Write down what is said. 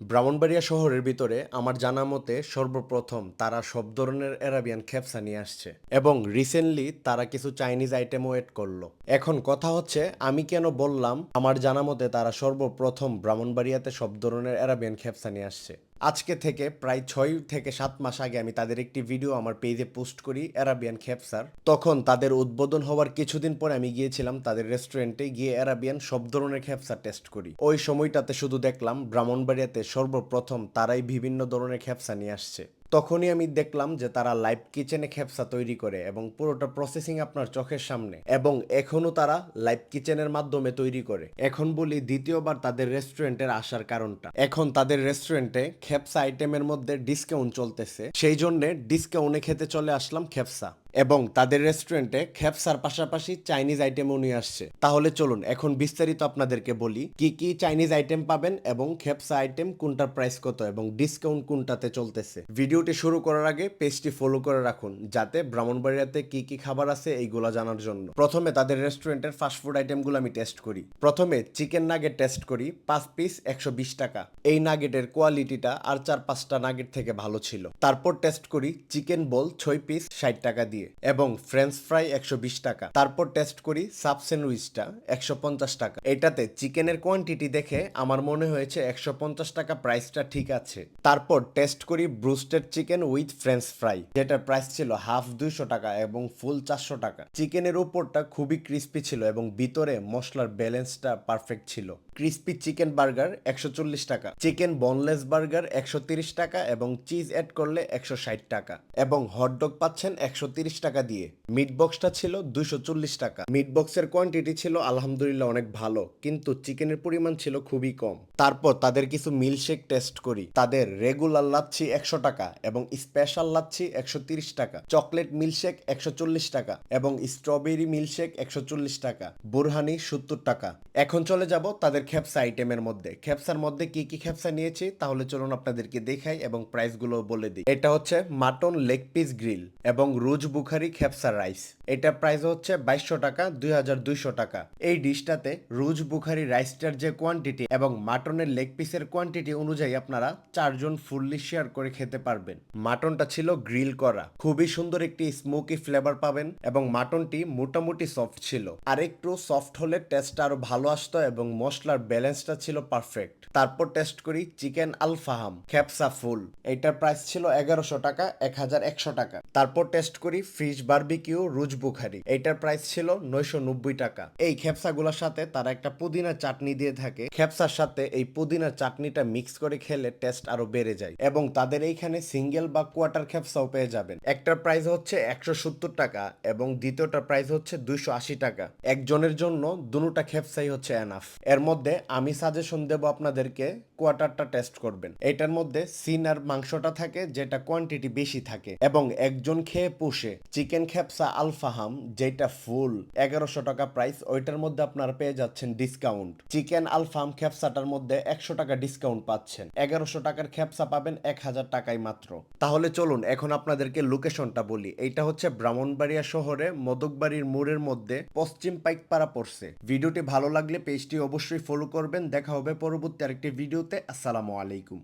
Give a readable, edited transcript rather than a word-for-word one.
ব্রাহ্মণবাড়িয়া শহরের ভিতরে আমার জানা মতে সর্বপ্রথম তারা সব ধরনের অ্যারাবিয়ান খেপসা নিয়ে আসছে এবং রিসেন্টলি তারা কিছু চাইনিজ আইটেমও এড করলো। এখন কথা হচ্ছে আমি কেন বললাম আমার জানা মতে তারা সর্বপ্রথম ব্রাহ্মণবাড়িয়াতে সব ধরনের অ্যারাবিয়ান খেপসা নিয়ে আসছে। আজকে থেকে প্রায় 6 থেকে 7 মাস আগে আমি তাদের একটি ভিডিও আমার পেজে পোস্ট করি অ্যারাবিয়ান খেপসার। তখন তাদের উদ্বোধন হওয়ার কিছুদিন পরে আমি গিয়েছিলাম তাদের রেস্টুরেন্টে, গিয়ে অ্যারাবিয়ান সব ধরনের খেপসা টেস্ট করি। ওই সময়টাতে শুধু দেখলাম ব্রাহ্মণবাড়িয়াতে সর্বপ্রথম তারাই বিভিন্ন ধরনের খেপসা নিয়ে আসছে। তখনই আমি দেখলাম যে তারা লাইভ কিচেনে খেপসা তৈরি করে এবং পুরোটা প্রসেসিং আপনার চোখের সামনে, এবং এখনো তারা লাইভ কিচেনের মাধ্যমে তৈরি করে। এখন বলি দ্বিতীয়বার তাদের রেস্টুরেন্টের আসার কারণটা। এখন তাদের রেস্টুরেন্টে খেপসা আইটেমের মধ্যে ডিসকাউন্ট চলতেছে, সেই জন্যে ডিসকাউন্টে খেতে চলে আসলাম খেপসা। এবং তাদের রেস্টুরেন্টে খেপসার পাশাপাশি চাইনিজ আইটেমও নিয়ে আসছে। তাহলে চলুন এখন বিস্তারিত আপনাদেরকে বলি কি কি চাইনিজ আইটেম পাবেন এবং খেপসা আইটেম কোনটার প্রাইস কত এবং ডিসকাউন্ট কোনটাতে চলতেছে। ভিডিওটি শুরু করার আগে পেজটি ফলো করে রাখুন যাতে ব্রাহ্মণবাড়িয়াতে কি কি খাবার আছে এইগুলা জানার জন্য। প্রথমে তাদের রেস্টুরেন্টের ফাস্টফুড আইটেমগুলো আমি টেস্ট করি। প্রথমে চিকেন নাগেট টেস্ট করি, 5 পিস 120 টাকা। এই নাগেটের কোয়ালিটিটা আর 4-5টা নাগেট থেকে ভালো ছিল। তারপর টেস্ট করি চিকেন বল 6 পিস 60 টাকা দিয়ে এবং ফ্রেঞ্চ ফ্রাই 120 টাকা। তারপর টেস্ট করি সাব স্যান্ডউইচটা 150 টাকা। এটাতে চিকেনের কোয়ান্টিটি দেখে আমার মনে হয়েছে 150 টাকা প্রাইসটা ঠিক আছে। তারপর টেস্ট করি broasted chicken with French fry, যেটার প্রাইস ছিল হাফ 200 টাকা এবং ফুল 400 টাকা। চিকেনের উপরটা খুবই ক্রিস্পি ছিল এবং ভিতরে মশলার ব্যালেন্সটা পারফেক্ট ছিল। ক্রিস্পি চিকেন বার্গার 140 টাকা, চিকেন বোনলেস বার্গার 130 টাকা এবং চিজ অ্যাড করলে 160 টাকা, এবং হটডগ পাচ্ছেন 130 টাকা দিয়ে। মিট বক্সটা ছিল 240 টাকা। মিট বক্সের কোয়ান্টিটি ছিল আলহামদুলিল্লাহ অনেক ভালো, কিন্তু চিকেনের পরিমাণ ছিল খুবই কম। তারপর তাদের কিছু মিল্কশেক টেস্ট করি। তাদের রেগুলার লাচ্ছি 100 টাকা এবং স্পেশাল লাচ্ছি 130 টাকা, চকলেট মিল্কশেক 140 টাকা এবং স্ট্রবেরি মিল্কশেক 140 টাকা, বুরহানি 70 টাকা। এখন চলে যাব তাদের খেপসা আইটেমের মধ্যে। খেপসার মধ্যে কি কি খেপসা নিয়েছি তাহলে চলুন আপনাদেরকে দেখাই এবং প্রাইসগুলো বলে দিই। এটা হচ্ছে মাটন লেগ পিস গ্রিল এবং রুজ বুখারি খেপসা রাইস। এটা প্রাইস হচ্ছে 2200 টাকা, 2200 টাকা। এই ডিশটাতে রুজ বুখারি রাইসটার যে কোয়ান্টিটি এবং মাটনের লেগ পিসের কোয়ান্টিটি অনুযায়ী আপনারা 4 জন ফুললি শেয়ার করে খেতে পারবেন। মাটনটা ছিল গ্রিল করা, খুবই সুন্দর একটি স্মোকি ফ্লেভার পাবেন এবং মাটনটি মোটামুটি সফট ছিল। আর একটু সফট হলে টেস্টটা আরো ভালো আসতো এবং মশলার ব্যালেন্সটা ছিল পারফেক্ট। তারপর টেস্ট করি চিকেন আলফাহাম খেপসা ফুল। এটার প্রাইস ছিল 1100 টাকা, 1100 টাকা। তারপর টেস্ট করি ফিশ বারবিকিউ রুজ বুখারি। এইটার প্রাইস ছিল 990 টাকা। এই খেপসাগুলোর সাথে তারা একটা পুদিনা চাটনি দিয়ে থাকে। খেপসার সাথে এই পুদিনা চাটনিটা মিক্স করে খেলে টেস্ট আরো বেড়ে যায়। এবং তাদের এইখানে সিঙ্গেল বা কোয়ার্টার খেপসাও পেয়ে যাবেন। একটার প্রাইস হচ্ছে 170 টাকা এবং দ্বিতীয়টার প্রাইস হচ্ছে 280 টাকা। একজনের জন্য দুটোটা খেপসাই হচ্ছে এনাফ। এর মধ্যে আমি সাজেশন দেব আপনাদেরকে কোয়ার্টারটা টেস্ট করবেন। এটার মধ্যে সিন আর মাংসটা থাকে, যেটা কোয়ান্টিটি বেশি থাকে এবং একজন খেয়ে পুষে। চিকেন খেপসা আলফাহাম যেটা ফুল 1100 টাকা প্রাইস, ওইটার মধ্যে আপনারা পেয়ে যাচ্ছেন ডিসকাউন্ট। চিকেন আলফাহাম খেপসাটার মধ্যে 100 টাকা ডিসকাউন্ট পাচ্ছেন। 1100 টাকার খেপসা পাবেন 1000 টাকায় মাত্র। তাহলে চলুন এখন আপনাদেরকে লোকেশনটা বলি। এইটা হচ্ছে ব্রাহ্মণবাড়িয়া শহরে মদকবাড়ির মোড়ের মধ্যে পশ্চিম পাইকপাড়া পড়ছে। ভিডিওটি ভালো লাগলে পেজটি অবশ্যই ফলো করবেন। দেখা হবে পরবর্তী আরেকটি ভিডিওতে। আসসালামু আলাইকুম।